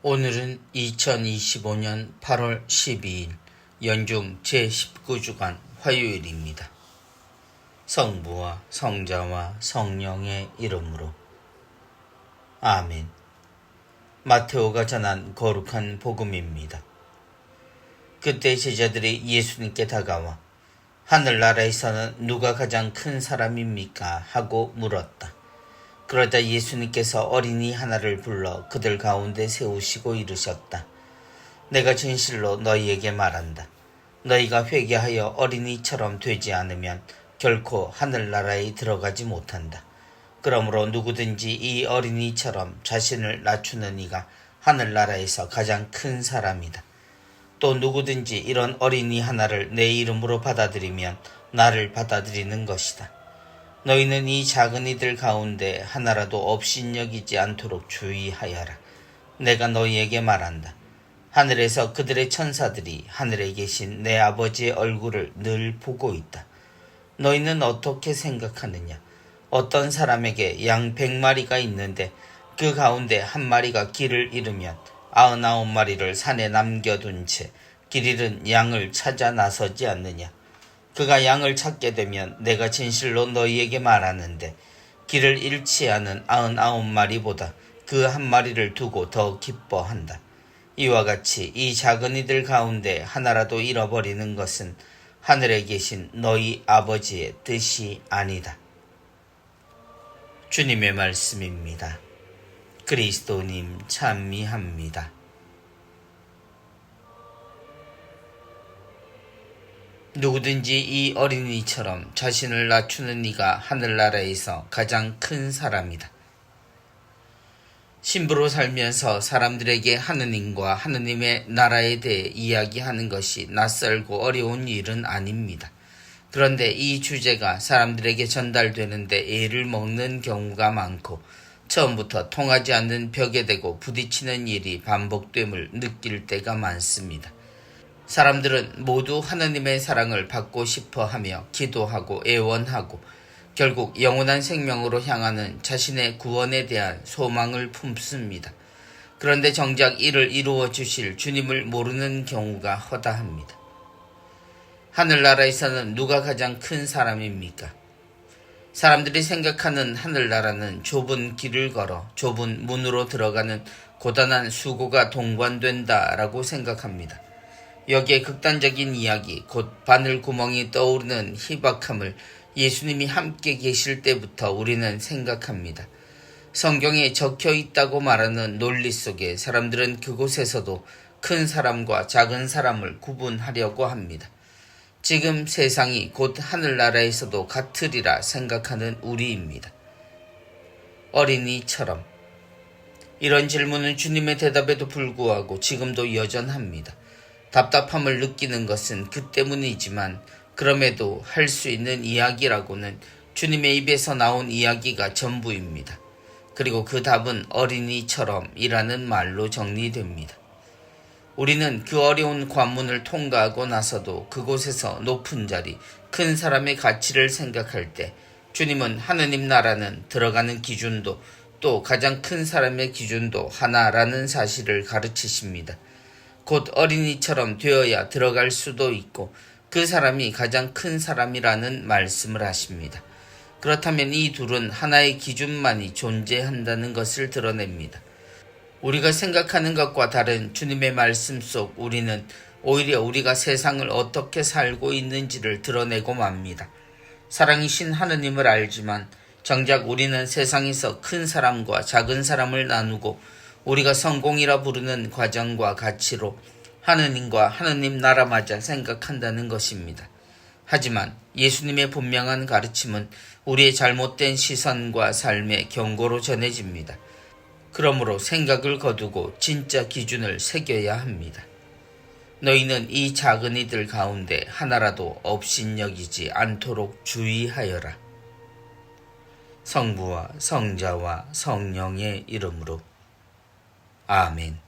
오늘은 2025년 8월 12일 연중 제19주간 화요일입니다. 성부와 성자와 성령의 이름으로 아멘. 마테오가 전한 거룩한 복음입니다. 그때 제자들이 예수님께 다가와 하늘나라에서는 누가 가장 큰 사람입니까? 하고 물었다. 그러자 예수님께서 어린이 하나를 불러 그들 가운데 세우시고 이르셨다. 내가 진실로 너희에게 말한다. 너희가 회개하여 어린이처럼 되지 않으면 결코 하늘나라에 들어가지 못한다. 그러므로 누구든지 이 어린이처럼 자신을 낮추는 이가 하늘나라에서 가장 큰 사람이다. 또 누구든지 이런 어린이 하나를 내 이름으로 받아들이면 나를 받아들이는 것이다. 너희는 이 작은 이들 가운데 하나라도 업신여기지 않도록 주의하여라. 내가 너희에게 말한다. 하늘에서 그들의 천사들이 하늘에 계신 내 아버지의 얼굴을 늘 보고 있다. 너희는 어떻게 생각하느냐? 어떤 사람에게 양 100마리가 있는데 그 가운데 한 마리가 길을 잃으면 99마리를 산에 남겨둔 채 길 잃은 양을 찾아 나서지 않느냐? 그가 양을 찾게 되면 내가 진실로 너희에게 말하는데 길을 잃지 않은 99마리보다 그 한 마리를 두고 더 기뻐한다. 이와 같이 이 작은 이들 가운데 하나라도 잃어버리는 것은 하늘에 계신 너희 아버지의 뜻이 아니다. 주님의 말씀입니다. 그리스도님 찬미합니다. 누구든지 이 어린이처럼 자신을 낮추는 이가 하늘나라에서 가장 큰 사람이다. 신부로 살면서 사람들에게 하느님과 하느님의 나라에 대해 이야기하는 것이 낯설고 어려운 일은 아닙니다. 그런데 이 주제가 사람들에게 전달되는데 애를 먹는 경우가 많고 처음부터 통하지 않는 벽에 대고 부딪히는 일이 반복됨을 느낄 때가 많습니다. 사람들은 모두 하느님의 사랑을 받고 싶어 하며 기도하고 애원하고 결국 영원한 생명으로 향하는 자신의 구원에 대한 소망을 품습니다. 그런데 정작 이를 이루어 주실 주님을 모르는 경우가 허다합니다. 하늘나라에서는 누가 가장 큰 사람입니까? 사람들이 생각하는 하늘나라는 좁은 길을 걸어 좁은 문으로 들어가는 고단한 수고가 동반된다라고 생각합니다. 여기에 극단적인 이야기, 곧 바늘구멍이 떠오르는 희박함을 예수님이 함께 계실 때부터 우리는 생각합니다. 성경에 적혀 있다고 말하는 논리 속에 사람들은 그곳에서도 큰 사람과 작은 사람을 구분하려고 합니다. 지금 세상이 곧 하늘나라에서도 같으리라 생각하는 우리입니다. 어린이처럼. 이런 질문은 주님의 대답에도 불구하고 지금도 여전합니다. 답답함을 느끼는 것은 그 때문이지만 그럼에도 할 수 있는 이야기라고는 주님의 입에서 나온 이야기가 전부입니다. 그리고 그 답은 어린이처럼 이라는 말로 정리됩니다. 우리는 그 어려운 관문을 통과하고 나서도 그곳에서 높은 자리, 큰 사람의 가치를 생각할 때 주님은 하느님 나라는 들어가는 기준도 또 가장 큰 사람의 기준도 하나라는 사실을 가르치십니다. 곧 어린이처럼 되어야 들어갈 수도 있고 그 사람이 가장 큰 사람이라는 말씀을 하십니다. 그렇다면 이 둘은 하나의 기준만이 존재한다는 것을 드러냅니다. 우리가 생각하는 것과 다른 주님의 말씀 속 우리는 오히려 우리가 세상을 어떻게 살고 있는지를 드러내고 맙니다. 사랑이신 하느님을 알지만 정작 우리는 세상에서 큰 사람과 작은 사람을 나누고 우리가 성공이라 부르는 과정과 가치로 하느님과 하느님 나라마저 생각한다는 것입니다. 하지만 예수님의 분명한 가르침은 우리의 잘못된 시선과 삶의 경고로 전해집니다. 그러므로 생각을 거두고 진짜 기준을 새겨야 합니다. 너희는 이 작은 이들 가운데 하나라도 업신여기지 않도록 주의하여라. 성부와 성자와 성령의 이름으로 아멘.